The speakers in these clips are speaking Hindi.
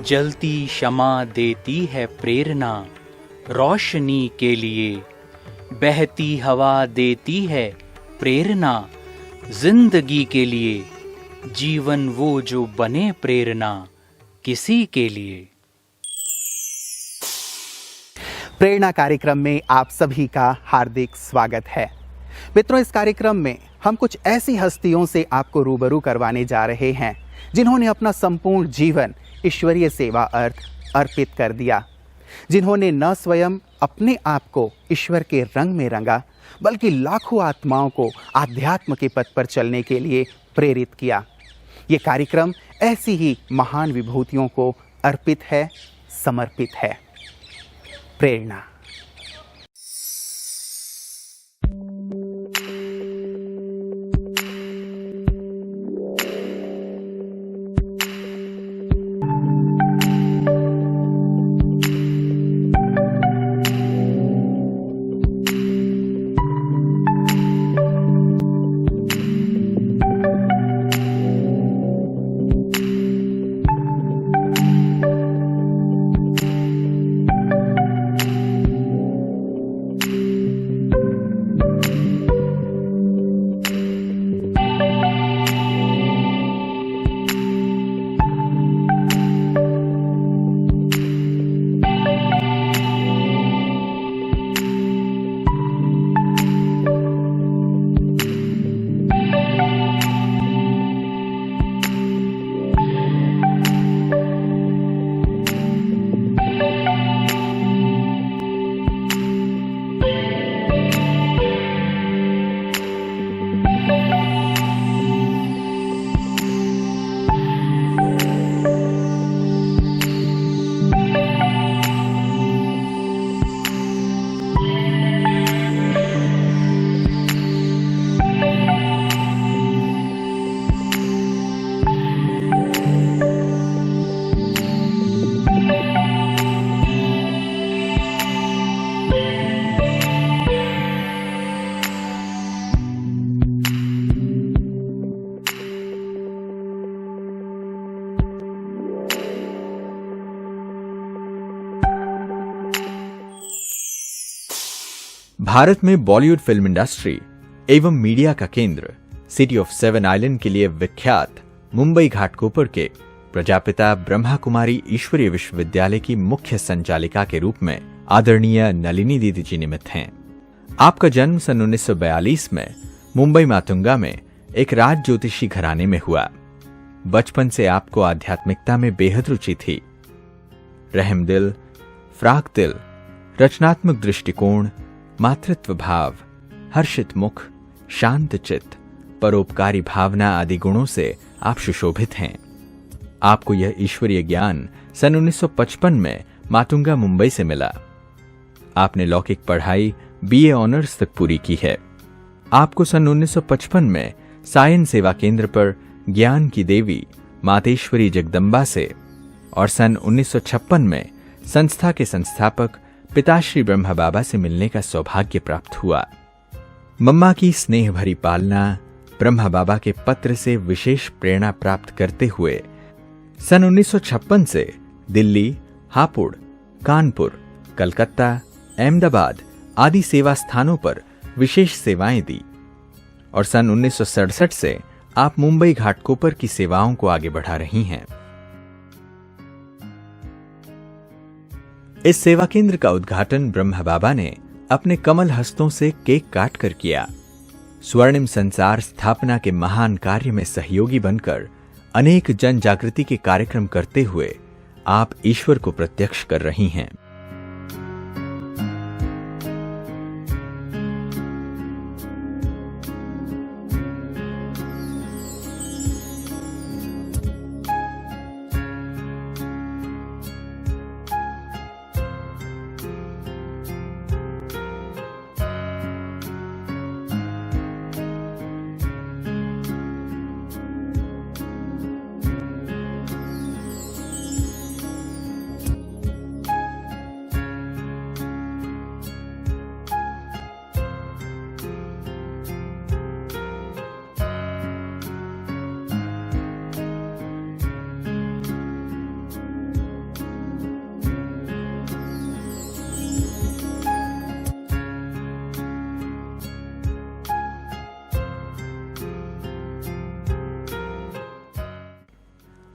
जलती क्षमा देती है प्रेरणा रोशनी के लिए, बहती हवा देती है प्रेरणा जिंदगी के लिए, जीवन वो जो बने प्रेरणा किसी के लिए। प्रेरणा कार्यक्रम में आप सभी का हार्दिक स्वागत है। मित्रों, इस कार्यक्रम में हम कुछ ऐसी हस्तियों से आपको रूबरू करवाने जा रहे हैं जिन्होंने अपना संपूर्ण जीवन ईश्वरीय सेवा अर्थ अर्पित कर दिया, जिन्होंने न स्वयं अपने आप को ईश्वर के रंग में रंगा, बल्कि लाखों आत्माओं को आध्यात्म के पथ पर चलने के लिए प्रेरित किया। ये कार्यक्रम ऐसी ही महान विभूतियों को अर्पित है, समर्पित है। प्रेरणा। भारत में बॉलीवुड फिल्म इंडस्ट्री एवं मीडिया का केंद्र, सिटी ऑफ सेवन आइलैंड के लिए विख्यात मुंबई घाटकोपर के प्रजापिता ब्रह्मा कुमारी ईश्वरीय विश्वविद्यालय की मुख्य संचालिका के रूप में आदरणीय नलिनी दीदी जी निमित्त हैं। आपका जन्म सन 1942 में मुंबई मातुंगा में एक राज ज्योतिषी घराने में हुआ। बचपन से आपको आध्यात्मिकता में बेहद रुचि थी। रहमदिल, फ्राक दिल, रचनात्मक दृष्टिकोण, मातृत्व भाव, हर्षित मुख, शांत चित्त, परोपकारी भावना आदि गुणों से आप सुशोभित हैं। आपको यह ईश्वरीय ज्ञान सन 1955 में मातुंगा मुंबई से मिला। आपने लौकिक पढ़ाई बीए ऑनर्स तक पूरी की है। आपको सन 1955 में सायन सेवा केंद्र पर ज्ञान की देवी मातेश्वरी जगदम्बा से और सन 1956 में संस्था के संस्थापक पिताश्री ब्रह्मा बाबा से मिलने का सौभाग्य प्राप्त हुआ। मम्मा की स्नेह भरी पालना, ब्रह्मा बाबा के पत्र से विशेष प्रेरणा प्राप्त करते हुए सन 1956 से दिल्ली, हापुड़, कानपुर, कलकत्ता, अहमदाबाद आदि सेवा स्थानों पर विशेष सेवाएं दी और सन 1967 से आप मुंबई घाटकोपर की सेवाओं को आगे बढ़ा रही हैं। इस सेवा केंद्र का उद्घाटन ब्रह्मा बाबा ने अपने कमल हस्तों से केक काट कर किया। स्वर्णिम संसार स्थापना के महान कार्य में सहयोगी बनकर अनेक जन जागृति के कार्यक्रम करते हुए आप ईश्वर को प्रत्यक्ष कर रही हैं।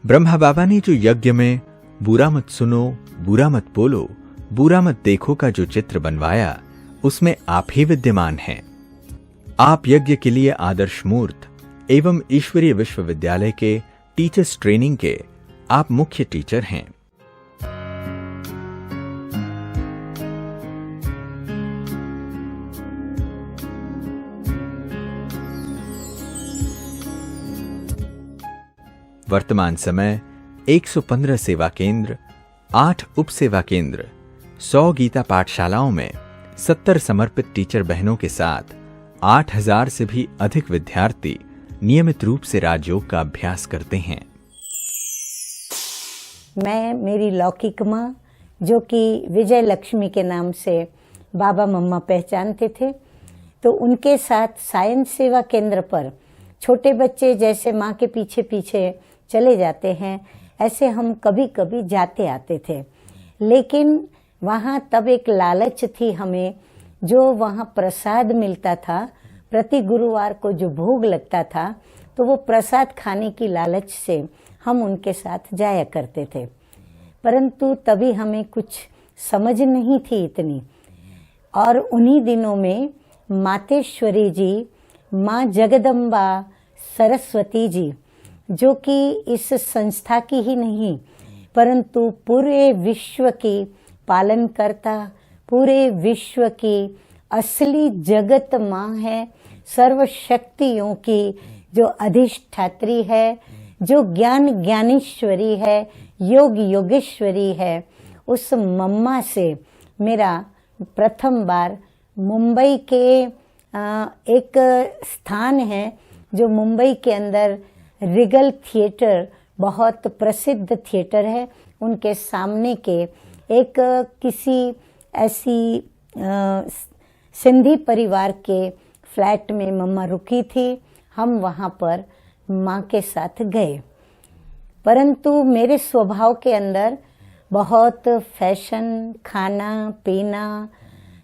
ब्रह्मा बाबा ने जो यज्ञ में बुरा मत सुनो, बुरा मत बोलो, बुरा मत देखो का जो चित्र बनवाया, उसमें आप ही विद्यमान हैं। आप यज्ञ के लिए आदर्श मूर्त एवं ईश्वरीय विश्वविद्यालय के टीचर्स ट्रेनिंग के आप मुख्य टीचर हैं। वर्तमान समय 115 सेवा केंद्र, 8 उप सेवा केंद्र, 100 गीता पाठशालाओं में 70 समर्पित टीचर बहनों के साथ 8000 से भी अधिक विद्यार्थी नियमित रूप से राजयोग का अभ्यास करते हैं। मेरी लौकिक माँ, जो कि विजय लक्ष्मी के नाम से बाबा मम्मा पहचानते थे, तो उनके साथ साइंस सेवा केंद्र पर छोटे बच्चे जैसे माँ के पीछे पीछे चले जाते हैं, ऐसे हम कभी कभी जाते आते थे। लेकिन वहाँ तब एक लालच थी हमें, जो वहाँ प्रसाद मिलता था, प्रति गुरुवार को जो भोग लगता था, तो वो प्रसाद खाने की लालच से हम उनके साथ जाया करते थे। परंतु तभी हमें कुछ समझ नहीं थी इतनी। और उन्हीं दिनों में मातेश्वरी जी, माँ जगदम्बा सरस्वती जी, जो कि इस संस्था की ही नहीं परंतु पूरे विश्व की पालनकर्ता, पूरे विश्व की असली जगत माँ है, सर्वशक्तियों की जो अधिष्ठात्री है, जो ज्ञान ज्ञानेश्वरी है, योग योगेश्वरी है, उस मम्मा से मेरा प्रथम बार मुंबई के एक स्थान है जो मुंबई के अंदर रिगल थिएटर, बहुत प्रसिद्ध थिएटर है, उनके सामने के एक किसी ऐसी सिंधी परिवार के फ्लैट में मम्मा रुकी थी। हम वहाँ पर माँ के साथ गए, परंतु मेरे स्वभाव के अंदर बहुत फैशन, खाना पीना,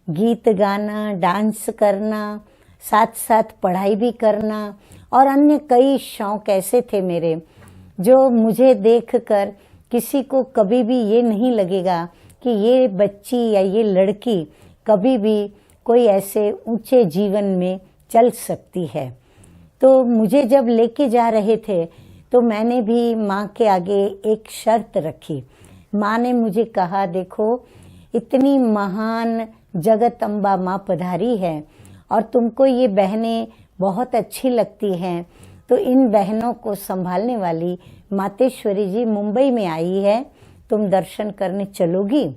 गीत गाना, डांस करना, साथ साथ पढ़ाई भी करना और अन्य कई शौक ऐसे थे मेरे, जो मुझे देखकर किसी को कभी भी ये नहीं लगेगा कि ये बच्ची या ये लड़की कभी भी कोई ऐसे ऊंचे जीवन में चल सकती है। तो मुझे जब लेके जा रहे थे तो मैंने भी माँ के आगे एक शर्त रखी। माँ ने मुझे कहा, देखो इतनी महान जगत अम्बा माँ पधारी है और तुमको ये बहनें बहुत अच्छी लगती हैं, तो इन बहनों को संभालने वाली मातेश्वरी जी मुंबई में आई है, तुम दर्शन करने चलोगी?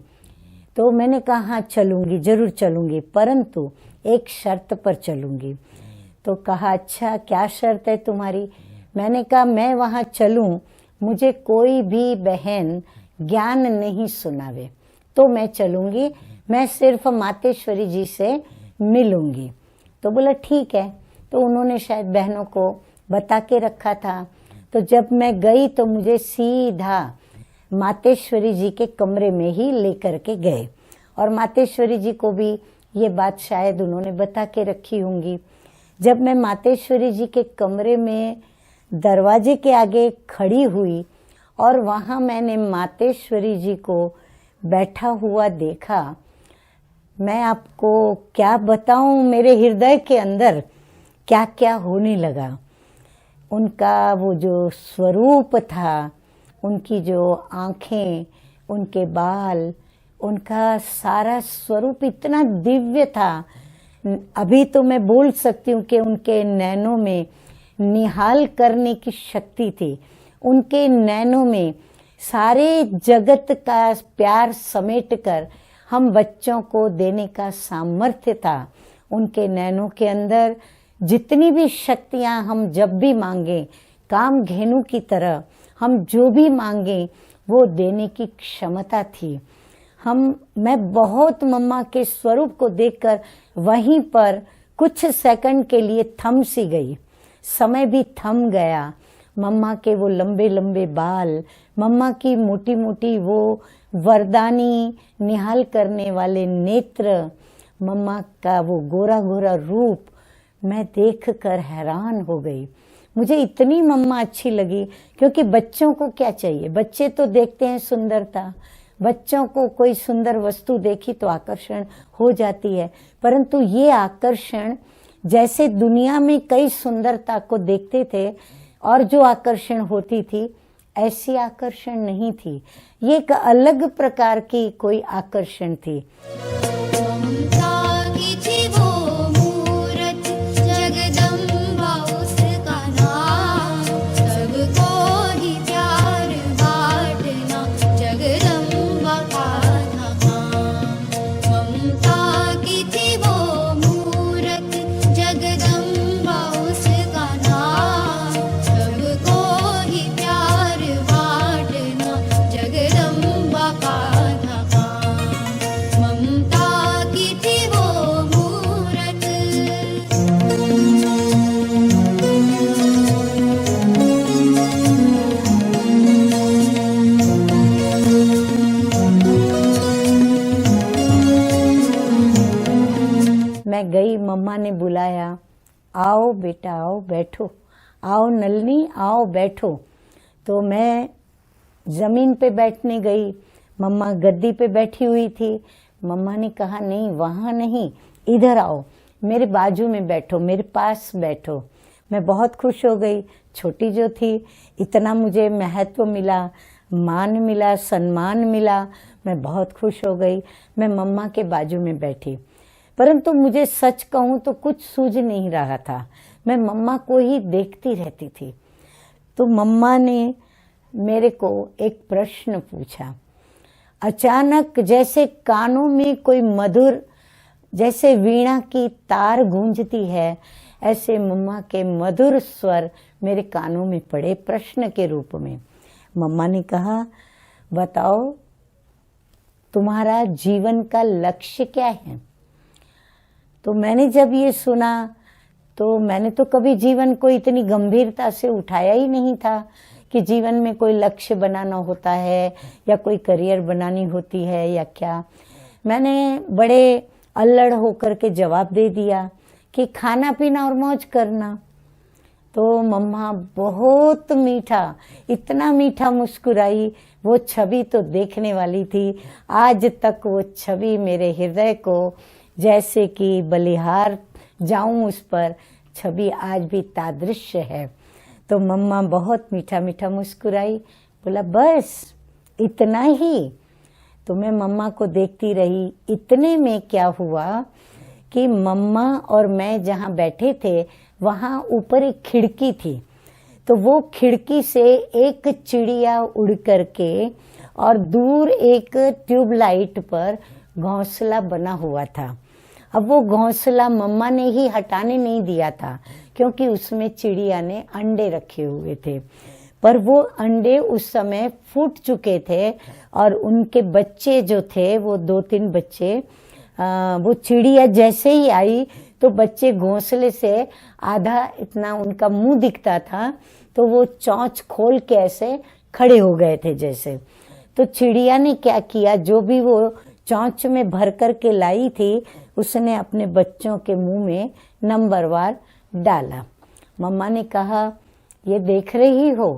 तो मैंने कहा हाँ चलूँगी, जरूर चलूँगी, परंतु एक शर्त पर चलूँगी। तो कहा अच्छा क्या शर्त है तुम्हारी? मैंने कहा मैं वहाँ चलूँ, मुझे कोई भी बहन ज्ञान नहीं सुनावे तो मैं चलूँगी, मैं सिर्फ मातेश्वरी जी से मिलूँगी। तो बोला ठीक है। तो उन्होंने शायद बहनों को बता के रखा था। तो जब मैं गई तो मुझे सीधा मातेश्वरी जी के कमरे में ही लेकर के गए और मातेश्वरी जी को भी ये बात शायद उन्होंने बता के रखी होंगी। जब मैं मातेश्वरी जी के कमरे में दरवाजे के आगे खड़ी हुई और वहाँ मैंने मातेश्वरी जी को बैठा हुआ देखा, मैं आपको क्या बताऊं मेरे हृदय के अंदर क्या क्या होने लगा। उनका वो जो स्वरूप था, उनकी जो आँखें, उनके बाल, उनका सारा स्वरूप इतना दिव्य था। अभी तो मैं बोल सकती हूँ कि उनके नैनों में निहाल करने की शक्ति थी। उनके नैनों में सारे जगत का प्यार समेट कर हम बच्चों को देने का सामर्थ्य था। उनके नैनों के अंदर जितनी भी शक्तियाँ हम जब भी मांगे, काम घेनु की तरह हम जो भी मांगे वो देने की क्षमता थी। मैं बहुत मम्मा के स्वरूप को देखकर वहीं पर कुछ सेकंड के लिए थम सी गई। समय भी थम गया। मम्मा के वो लंबे लंबे बाल, मम्मा की मोटी मोटी वो वरदानी निहाल करने वाले नेत्र, मम्मा का वो गोरा गोरा रूप मैं देखकर हैरान हो गई। मुझे इतनी मम्मा अच्छी लगी, क्योंकि बच्चों को क्या चाहिए, बच्चे तो देखते हैं सुंदरता, बच्चों को कोई सुंदर वस्तु देखी तो आकर्षण हो जाती है, परंतु ये आकर्षण जैसे दुनिया में कई सुंदरता को देखते थे और जो आकर्षण होती थी, ऐसी आकर्षण नहीं थी। ये एक अलग प्रकार की कोई आकर्षण थी। मैं गई, मम्मा ने बुलाया, आओ बेटा आओ बैठो, आओ नलनी आओ बैठो। तो मैं जमीन पे बैठने गई, मम्मा गद्दी पे बैठी हुई थी। मम्मा ने कहा नहीं वहाँ नहीं, इधर आओ, मेरे बाजू में बैठो, मेरे पास बैठो। मैं बहुत खुश हो गई, छोटी जो थी, इतना मुझे महत्व मिला, मान मिला, सम्मान मिला, मैं बहुत खुश हो गई। मैं मम्मा के बाजू में बैठी, परंतु मुझे सच कहूँ तो कुछ सूझ नहीं रहा था, मैं मम्मा को ही देखती रहती थी। तो मम्मा ने मेरे को एक प्रश्न पूछा, अचानक जैसे कानों में कोई मधुर, जैसे वीणा की तार गूंजती है, ऐसे मम्मा के मधुर स्वर मेरे कानों में पड़े प्रश्न के रूप में। मम्मा ने कहा, बताओ तुम्हारा जीवन का लक्ष्य क्या है? तो मैंने जब ये सुना तो मैंने तो कभी जीवन को इतनी गंभीरता से उठाया ही नहीं था कि जीवन में कोई लक्ष्य बनाना होता है या कोई करियर बनानी होती है या क्या। मैंने बड़े अल्लड़ होकर के जवाब दे दिया कि खाना पीना और मौज करना। तो मम्मा बहुत मीठा, इतना मीठा मुस्कुराई, वो छवि तो देखने वाली थी। आज तक वो छवि मेरे हृदय को जैसे कि बलिहार जाऊं उस पर, छवि आज भी तादृश्य है। तो मम्मा बहुत मीठा मीठा मुस्कुराई, बोला बस इतना ही। तो मैं मम्मा को देखती रही। इतने में क्या हुआ कि मम्मा और मैं जहाँ बैठे थे वहाँ ऊपर एक खिड़की थी, तो वो खिड़की से एक चिड़िया उड़ करके और दूर एक ट्यूबलाइट पर घोंसला बना हुआ था। अब वो घोंसला मम्मा ने ही हटाने नहीं दिया था, क्योंकि उसमें चिड़िया ने अंडे रखे हुए थे, पर वो अंडे उस समय फूट चुके थे और उनके बच्चे जो थे, वो 2-3 बच्चे, वो चिड़िया जैसे ही आई तो बच्चे घोंसले से आधा इतना उनका मुंह दिखता था, तो वो चोंच खोल के ऐसे खड़े हो गए थे जैसे। तो चिड़िया ने क्या किया, जो भी वो चोंच में भर कर के लाई थी, उसने अपने बच्चों के मुंह में नंबरवार डाला। मम्मा ने कहा, ये देख रही हो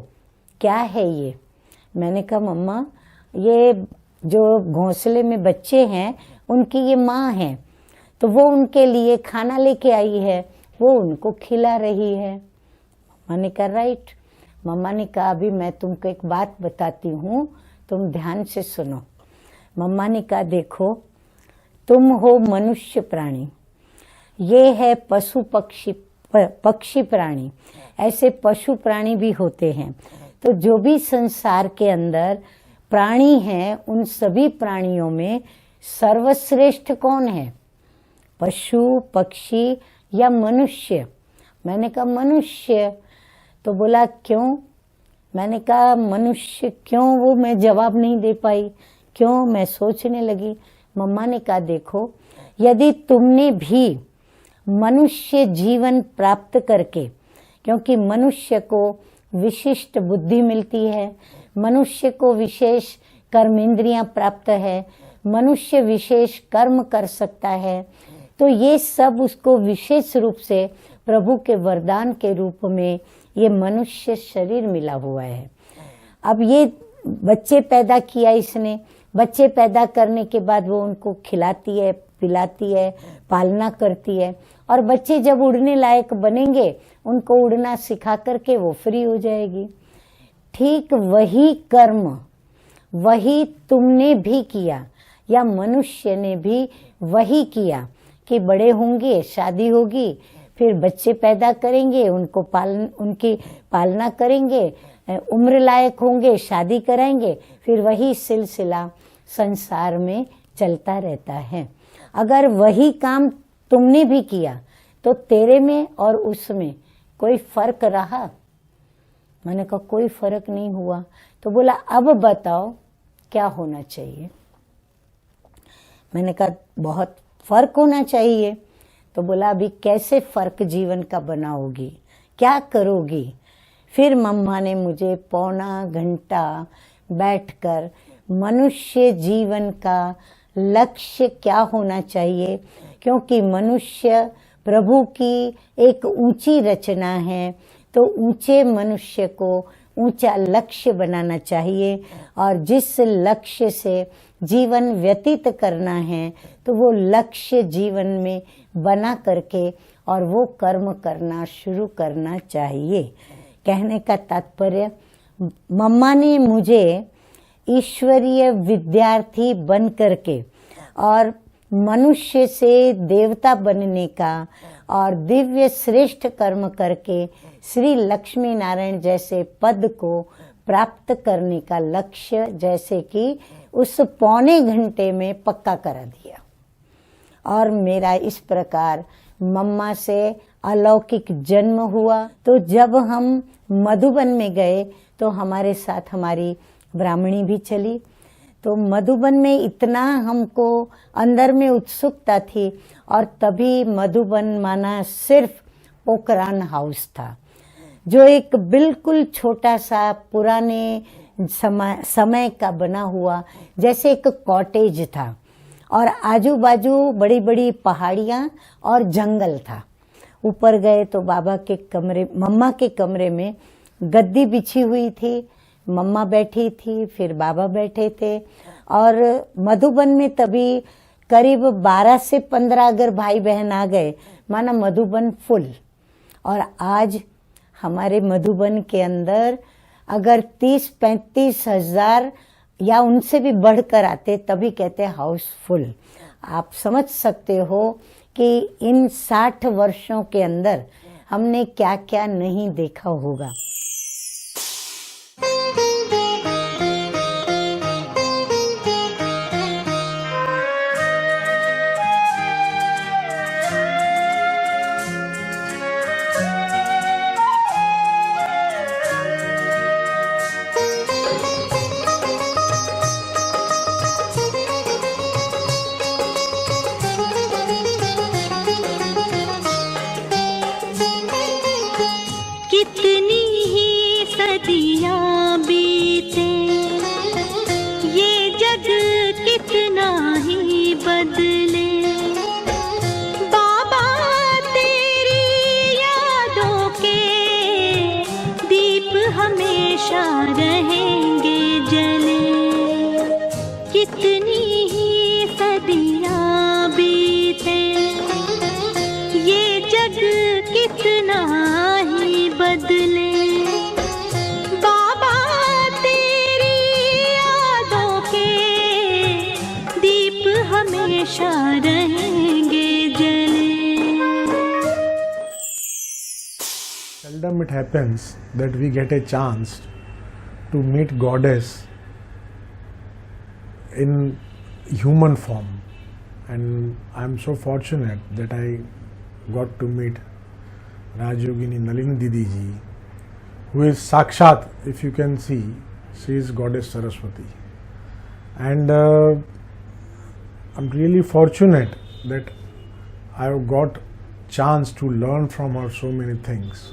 क्या है ये? मैंने कहा मम्मा, ये जो घोंसले में बच्चे हैं उनकी ये माँ है, तो वो उनके लिए खाना लेके आई है, वो उनको खिला रही है। मम्मा ने कहा राइट। मम्मा ने कहा अभी मैं तुमको एक बात बताती हूँ, तुम ध्यान से सुनो। मम्मा ने कहा देखो, तुम हो मनुष्य प्राणी, ये है पशु पक्षी प्राणी, ऐसे पशु प्राणी भी होते हैं। तो जो भी संसार के अंदर प्राणी हैं, उन सभी प्राणियों में सर्वश्रेष्ठ कौन है? पशु, पक्षी या मनुष्य? मैंने कहा मनुष्य। तो बोला क्यों? मैंने कहा मनुष्य क्यों, वो मैं जवाब नहीं दे पाई। क्यों? मैं सोचने लगी। मम्मा ने कहा देखो, यदि तुमने भी मनुष्य जीवन प्राप्त करके, क्योंकि मनुष्य को विशिष्ट बुद्धि मिलती है, मनुष्य को विशेष कर्मेंद्रियां प्राप्त है, मनुष्य विशेष कर्म कर सकता है, तो ये सब उसको विशेष रूप से प्रभु के वरदान के रूप में ये मनुष्य शरीर मिला हुआ है। अब ये बच्चे पैदा किया इसने, बच्चे पैदा करने के बाद वो उनको खिलाती है, पिलाती है, पालना करती है, और बच्चे जब उड़ने लायक बनेंगे उनको उड़ना सिखा करके वो फ्री हो जाएगी। ठीक वही कर्म वही तुमने भी किया या मनुष्य ने भी वही किया कि बड़े होंगे, शादी होगी, फिर बच्चे पैदा करेंगे, उनकी पालना करेंगे, उम्र लायक होंगे, शादी कराएंगे, फिर वही सिलसिला संसार में चलता रहता है। अगर वही काम तुमने भी किया तो तेरे में और उसमें कोई फर्क रहा? मैंने कहा कोई फर्क नहीं हुआ। तो बोला अब बताओ क्या होना चाहिए? मैंने कहा बहुत फर्क होना चाहिए। तो बोला अभी कैसे फर्क जीवन का बनाओगी, क्या करोगी? फिर मम्मा ने मुझे पौना घंटा बैठकर मनुष्य जीवन का लक्ष्य क्या होना चाहिए, क्योंकि मनुष्य प्रभु की एक ऊंची रचना है, तो ऊंचे मनुष्य को ऊंचा लक्ष्य बनाना चाहिए, और जिस लक्ष्य से जीवन व्यतीत करना है तो वो लक्ष्य जीवन में बना करके और वो कर्म करना शुरू करना चाहिए। कहने का तात्पर्य, मम्मा ने मुझे ईश्वरीय विद्यार्थी बन करके और मनुष्य से देवता बनने का और दिव्य श्रेष्ठ कर्म करके श्री लक्ष्मी नारायण जैसे पद को प्राप्त करने का लक्ष्य जैसे कि उस पौने घंटे में पक्का करा दिया। और मेरा इस प्रकार मम्मा से अलौकिक जन्म हुआ। तो जब हम मधुबन में गए तो हमारे साथ हमारी ब्राह्मणी भी चली। तो मधुबन में इतना हमको अंदर में उत्सुकता थी, और तभी मधुबन माना सिर्फ पोखरान हाउस था, जो एक बिल्कुल छोटा सा पुराने समय का बना हुआ जैसे एक कॉटेज था, और आजू बाजू बड़ी बड़ी पहाड़ियाँ और जंगल था। ऊपर गए तो बाबा के कमरे, मम्मा के कमरे में गद्दी बिछी हुई थी, मम्मा बैठी थी, फिर बाबा बैठे थे। और मधुबन में तभी करीब 12 से 15 अगर भाई बहन आ गए माना मधुबन फुल। और आज हमारे मधुबन के अंदर अगर 30-35 हजार या उनसे भी बढ़कर आते तभी कहते हाउसफुल। आप समझ सकते हो कि इन 60 वर्षों के अंदर हमने क्या क्या नहीं देखा होगा। कितनी ही सदियां बीते, ये जग कितना ही बदले, बाबा तेरी यादों के दीप हमेशा रहेंगे जले। कितनी ही सदियां बीते, ये जग कितना बदले, बाबा तेरी यादों के दीप हमेशा रहेंगे जले। Seldom it happens that we get a chance to meet Goddess in human form, and I am so fortunate that I got to meet Rajyogini Nalini Didi ji, who is Sakshat, if you can see, she is Goddess Saraswati. And I'm really fortunate that I have got chance to learn from her so many things.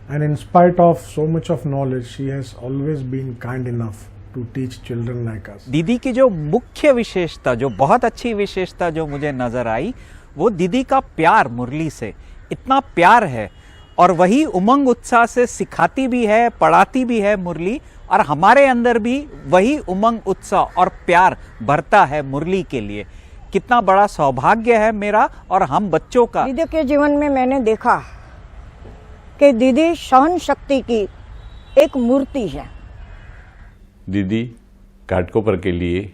And in spite of so much of knowledge, she has always been kind enough to teach children like us. दीदी की जो मुख्य विशेषता, जो बहुत अच्छी विशेषता जो मुझे नजर आई, वो दीदी का प्यार मुरली से। इतना प्यार है और वही उमंग उत्साह से सिखाती भी है, पढ़ाती भी है मुरली, और हमारे अंदर भी वही उमंग उत्साह और प्यार भरता है मुरली के लिए। कितना बड़ा सौभाग्य है मेरा और हम बच्चों का। दीदी के जीवन में मैंने देखा कि दीदी सहन शक्ति की एक मूर्ति है। दीदी घाटकोपर के लिए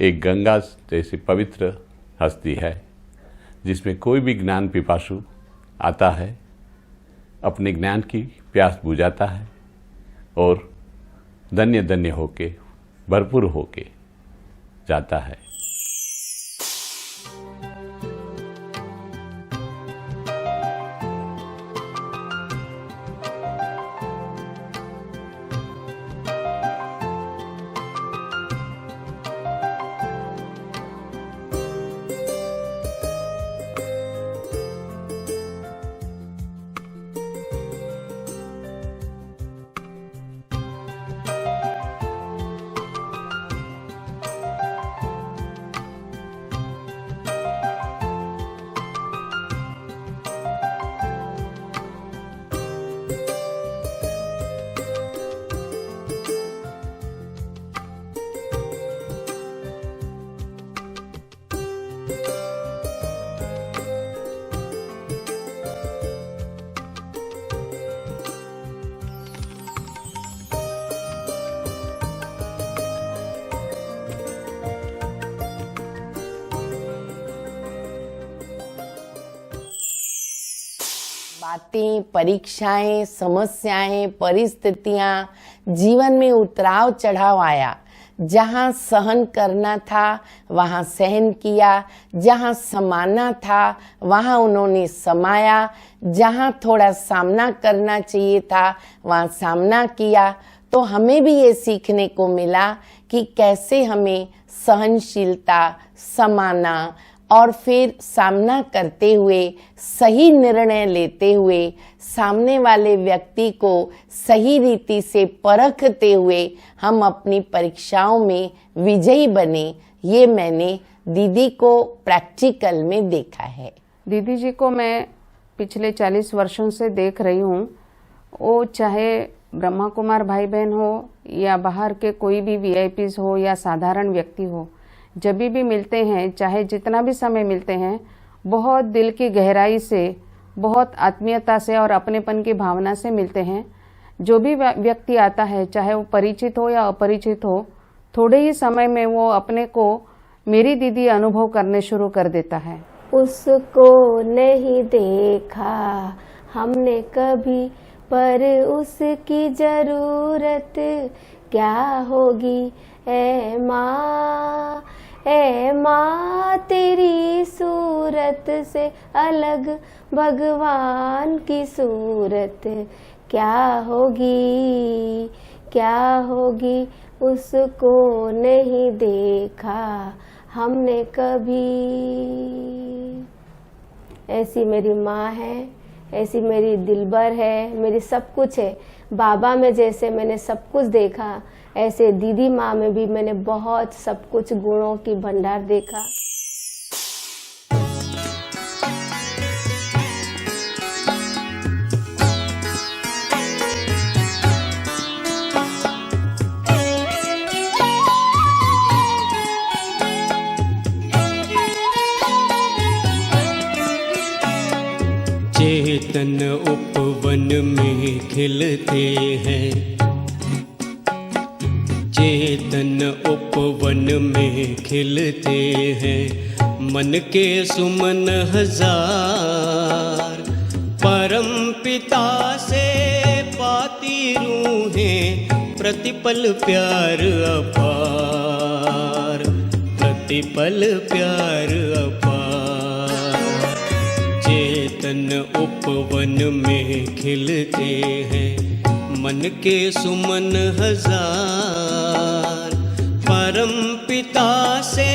एक गंगा जैसी पवित्र हस्ती है, जिसमें कोई भी ज्ञान पिपासु आता है, अपने ज्ञान की प्यास बुझाता है और धन्य धन्य होके, भरपूर होके जाता है। बातें, परीक्षाएं, समस्याएं, परिस्थितियां, जीवन में उतराव चढ़ाव आया। जहां सहन करना था वहां सहन किया, जहां समाना था वहां उन्होंने समाया, जहां थोड़ा सामना करना चाहिए था वहां सामना किया। तो हमें भी ये सीखने को मिला कि कैसे हमें सहनशीलता, समाना और फिर सामना करते हुए, सही निर्णय लेते हुए, सामने वाले व्यक्ति को सही रीति से परखते हुए हम अपनी परीक्षाओं में विजयी बने। ये मैंने दीदी को प्रैक्टिकल में देखा है। दीदी जी को मैं पिछले 40 वर्षों से देख रही हूँ। वो चाहे ब्रह्मा कुमार भाई बहन हो या बाहर के कोई भी वीआईपीज हो या साधारण व्यक्ति हो, जब भी मिलते हैं, चाहे जितना भी समय मिलते हैं, बहुत दिल की गहराई से, बहुत आत्मीयता से और अपनेपन की भावना से मिलते हैं। जो भी व्यक्ति आता है, चाहे वो परिचित हो या अपरिचित हो, थोड़े ही समय में वो अपने को मेरी दीदी अनुभव करने शुरू कर देता है। उसको नहीं देखा हमने कभी, पर उसकी जरूरत क्या होगी ए माँ, ए माँ तेरी सूरत से अलग भगवान की सूरत क्या होगी, क्या होगी, उसको नहीं देखा हमने कभी। ऐसी मेरी माँ है, ऐसी मेरी दिलबर है, मेरी सब कुछ है। बाबा में जैसे मैंने सब कुछ देखा, ऐसे दीदी माँ में भी मैंने बहुत सब कुछ गुणों की भंडार देखा। चेतन उपवन में खिलते हैं, चेतन उपवन में खिलते हैं, मन के सुमन हजार, परम पिता से पाती रूहें, प्रतिपल प्यार अपार, प्रतिपल प्यार अपार। चेतन उपवन में खिलते हैं, मन के सुमन हजार, परम पिता से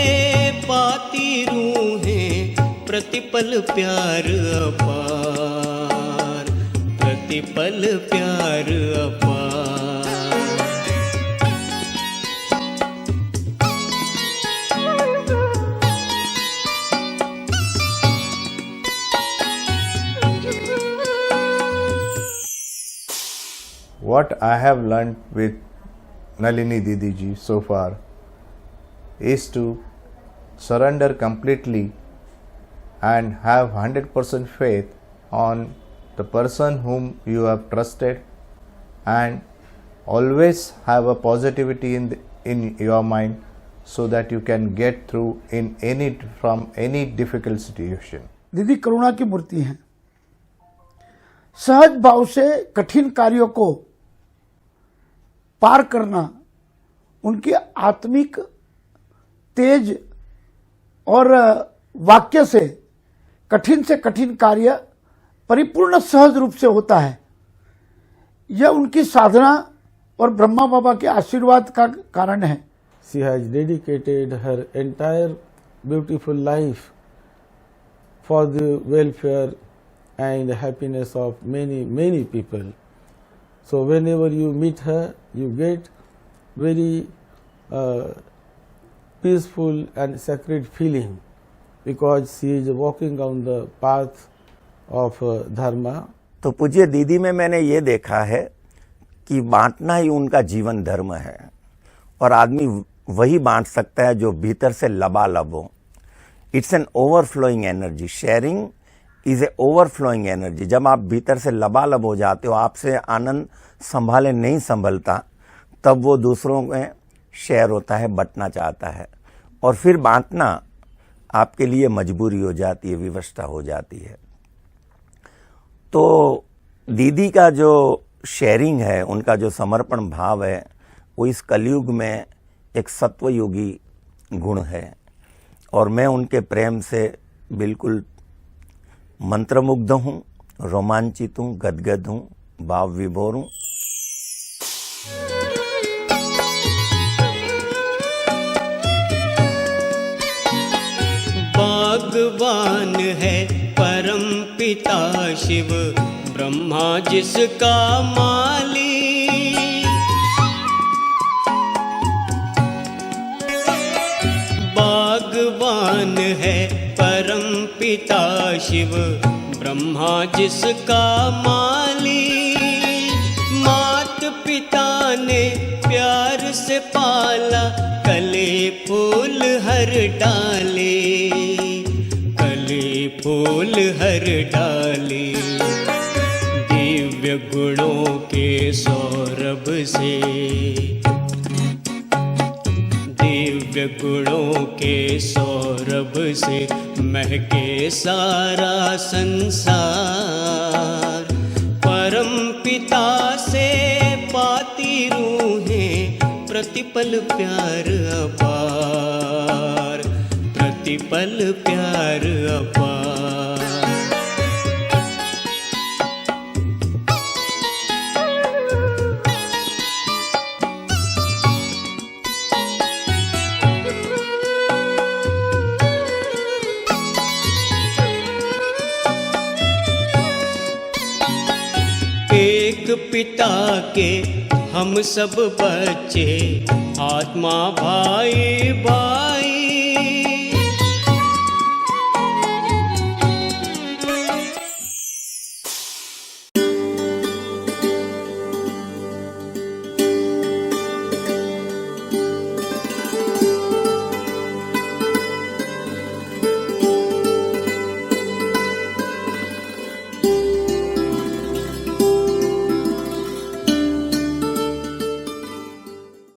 पाती रूहें, प्रतिपल प्यार अपार, प्रतिपल प्यार अपार। what I have learned with Nalini Didi ji so far is to surrender completely and have 100% faith on the person whom you have trusted, and always have a positivity in your mind so that you can get through from any difficult situation. दीदी करुणा की मूर्ति हैं। सहज भाव से कठिन कार्यों को पार करना उनकी आत्मिक तेज और वाक्य से कठिन कार्य परिपूर्ण सहज रूप से होता है। यह उनकी साधना और ब्रह्मा बाबा के आशीर्वाद का कारण है। She has dedicated her entire beautiful life for the welfare and happiness of many people. So whenever you meet her, you get very peaceful and sacred feeling, because she is walking on the path of dharma. तो पूज्य दीदी में मैंने ये देखा है कि बांटना ही उनका जीवन धर्म है, और आदमी वही बांट सकता है जो भीतर से लबालब हो। It's an overflowing energy. Sharing is a overflowing energy. जब आप भीतर से लबालब हो जाते हो, आपसे आनंद संभाले नहीं संभलता, तब वो दूसरों में शेयर होता है, बंटना चाहता है, और फिर बांटना आपके लिए मजबूरी हो जाती है, विवशता हो जाती है। तो दीदी का जो शेयरिंग है, उनका जो समर्पण भाव है, वो इस कलयुग में एक सत्वयुगी गुण है, और मैं उनके प्रेम से बिल्कुल मंत्रमुग्ध हूँ, रोमांचित हूँ, गदगद हूँ, भाव विभोर हूँ। भगवान है परम पिता शिव ब्रह्मा जिसका माली, भगवान है परम पिता शिव ब्रह्मा जिसका माली। मात पिता ने प्यार से पाला, कले फूल हर डाले, कले फूल हर डाले। दिव्य गुणों के सौरभ से, दिव्य गुणों के सौरभ से महके सारा संसार। परम पिता से पाती रूहें प्रतिपल प्यार अपार, प्रतिपल प्यार अपार। एक पिता के हम सब बच्चे, आत्मा भाई भाई।